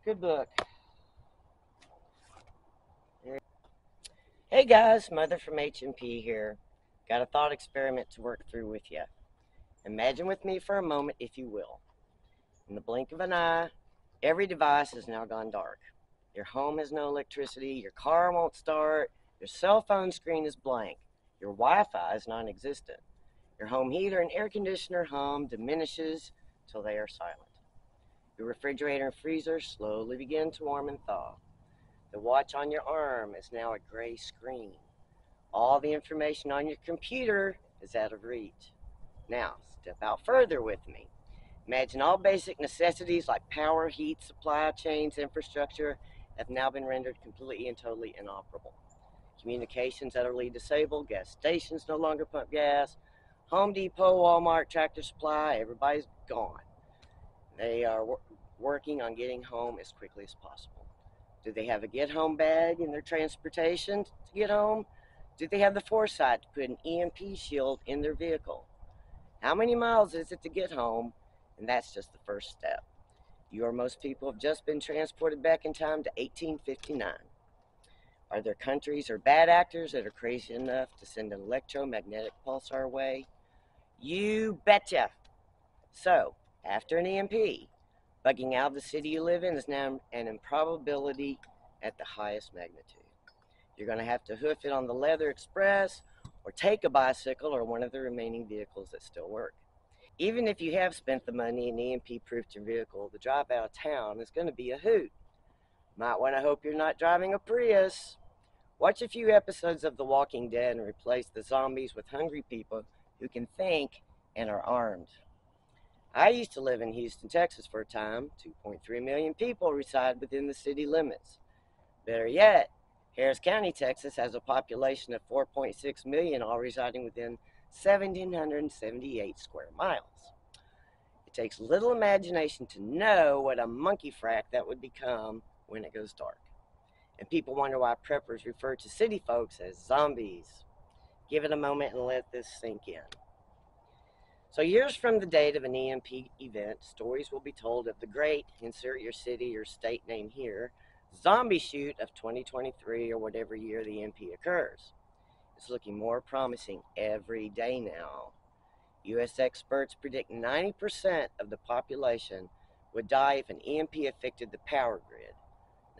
Good book. Hey guys, Mother from HMP here. Got a thought experiment to work through with you. Imagine with me for a moment, if you will. In the blink of an eye, every device has now gone dark. Your home has no electricity, your car won't start, your cell phone screen is blank, your Wi-Fi is non-existent. Your home heater and air conditioner hum diminishes till they are silent. Your refrigerator and freezer slowly begin to warm and thaw. The watch on your arm is now a gray screen. All the information on your computer is out of reach. Now, step out further with me. Imagine all basic necessities like power, heat, supply chains, infrastructure have now been rendered completely and totally inoperable. Communications utterly disabled, gas stations no longer pump gas, Home Depot, Walmart, Tractor Supply, everybody's gone. They are working on getting home as quickly as possible. Do they have a get-home bag in their transportation to get home? Do they have the foresight to put an EMP shield in their vehicle? How many miles is it to get home? And that's just the first step. You or most people have just been transported back in time to 1859. Are there countries or bad actors that are crazy enough to send an electromagnetic pulse our way? You betcha! So, after an EMP, bugging out of the city you live in is now an improbability at the highest magnitude. You're going to have to hoof it on the Leather Express or take a bicycle or one of the remaining vehicles that still work. Even if you have spent the money and EMP-proofed your vehicle, the drive out of town is going to be a hoot. Might want to hope you're not driving a Prius. Watch a few episodes of The Walking Dead and replace the zombies with hungry people who can think and are armed. I used to live in Houston, Texas for a time. 2.3 million people reside within the city limits. Better yet, Harris County, Texas has a population of 4.6 million, all residing within 1,778 square miles. It takes little imagination to know what a monkey frack that would become when it goes dark. And people wonder why preppers refer to city folks as zombies. Give it a moment and let this sink in. So years from the date of an EMP event, stories will be told of the great, insert your city or state name here, zombie shoot of 2023 or whatever year the EMP occurs. It's looking more promising every day now. U.S. experts predict 90% of the population would die if an EMP affected the power grid.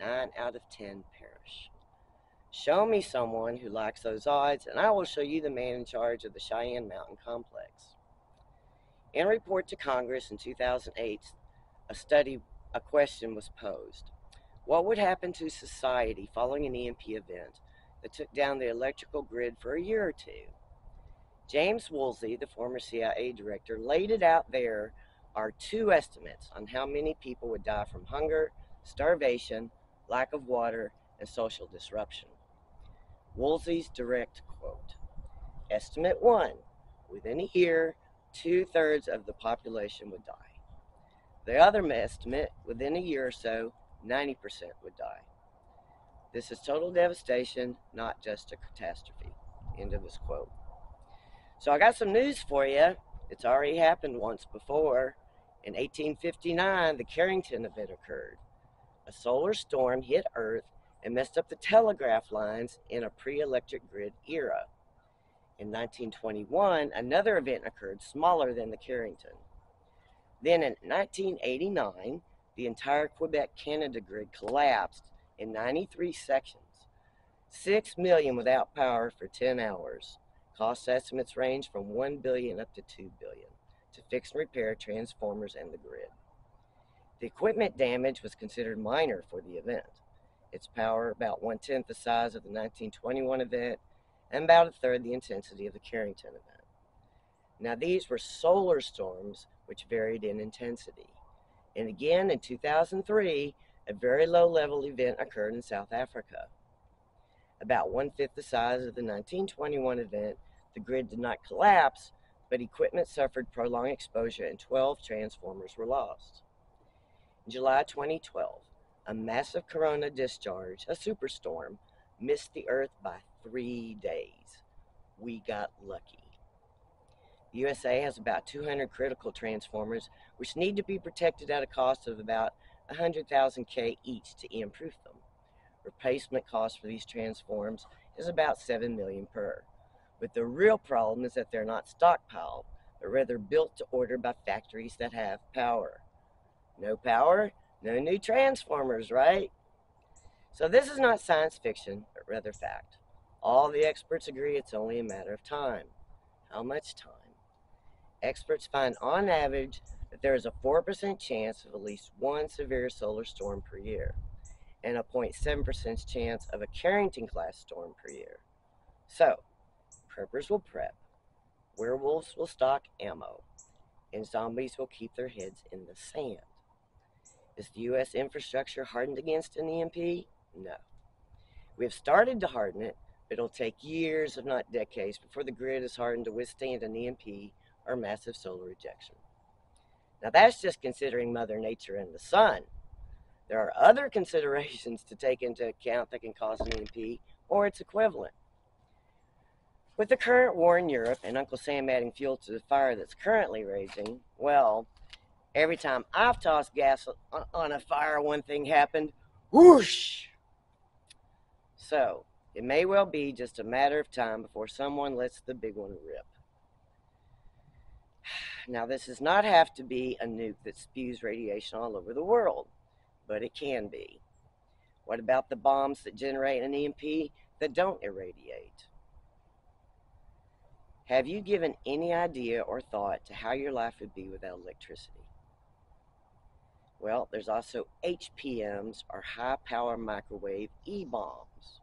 9 out of 10 perish. Show me someone who likes those odds, and I will show you the man in charge of the Cheyenne Mountain Complex. In a report to Congress in 2008, a question was posed. What would happen to society following an EMP event that took down the electrical grid for a year or two? James Woolsey, the former CIA director, laid it out. There are two estimates on how many people would die from hunger, starvation, lack of water, and social disruption. Woolsey's direct quote, Estimate 1, within a year, 2/3 of the population would die. The other estimate, within a year or so, 90% would die. This is total devastation, not just a catastrophe. End of his quote. So I got some news for you. It's already happened once before. In 1859, the Carrington event occurred. A solar storm hit Earth and messed up the telegraph lines in a pre-electric grid era. In 1921, another event occurred smaller than the Carrington. Then in 1989, the entire Quebec, Canada grid collapsed in 93 sections. 6 million without power for 10 hours. Cost estimates range from $1 billion up to $2 billion to fix and repair transformers and the grid. The equipment damage was considered minor for the event. Its power about 1/10 the size of the 1921 event and about 1/3 the intensity of the Carrington event. Now these were solar storms which varied in intensity. And again in 2003, a very low-level event occurred in South Africa. About 1/5 the size of the 1921 event, the grid did not collapse, but equipment suffered prolonged exposure and 12 transformers were lost. In July 2012, a massive corona discharge, a superstorm, missed the Earth by 3 days. We got lucky. The USA has about 200 critical transformers which need to be protected at a cost of about $100,000 each to EMP-proof them. Replacement cost for these transforms is about $7 million per. But the real problem is that they're not stockpiled, but rather built to order by factories that have power. No power, no new transformers, right? So this is not science fiction, but rather fact. All the experts agree it's only a matter of time. How much time? Experts find on average that there is a 4% chance of at least one severe solar storm per year, and a 0.7% chance of a Carrington-class storm per year. So, preppers will prep, werewolves will stock ammo, and zombies will keep their heads in the sand. Is the U.S. infrastructure hardened against an EMP? No. We have started to harden it, but it'll take years, if not decades, before the grid is hardened to withstand an EMP or massive solar ejection. Now that's just considering Mother Nature and the sun. There are other considerations to take into account that can cause an EMP or its equivalent. With the current war in Europe and Uncle Sam adding fuel to the fire that's currently raging, well, every time I've tossed gas on a fire, one thing happened. Whoosh! So, it may well be just a matter of time before someone lets the big one rip. Now, this does not have to be a nuke that spews radiation all over the world, but it can be. What about the bombs that generate an EMP that don't irradiate? Have you given any idea or thought to how your life would be without electricity? Well, there's also HPMs, or high-power microwave E-bombs.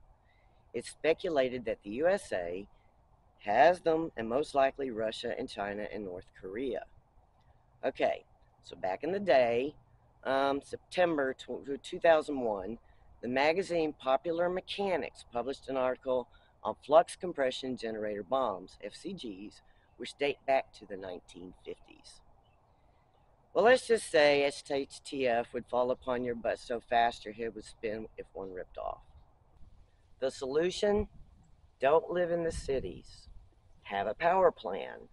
It's speculated that the USA has them, and most likely Russia and China and North Korea. Okay, so back in the day, September 2001, the magazine Popular Mechanics published an article on flux compression generator bombs, FCGs, which date back to the 1950s. Well, let's just say SHTF would fall upon your butt so fast your head would spin if one ripped off. The solution? Don't live in the cities. Have a power plan.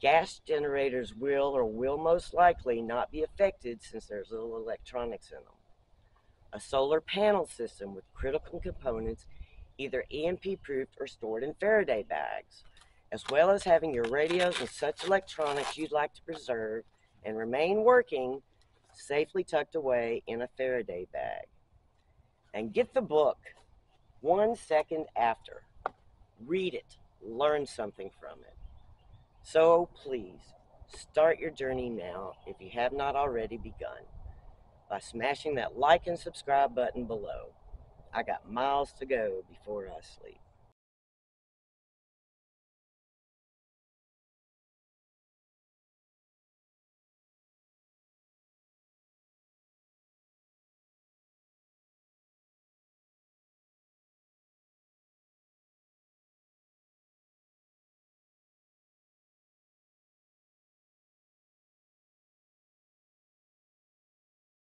Gas generators will most likely not be affected since there's little electronics in them. A solar panel system with critical components either EMP-proofed or stored in Faraday bags, as well as having your radios and such electronics you'd like to preserve and remain working safely tucked away in a Faraday bag. And get the book 1 second after. Read it. Learn something from it. So please, start your journey now if you have not already begun, by smashing that like and subscribe button below. I got miles to go before I sleep.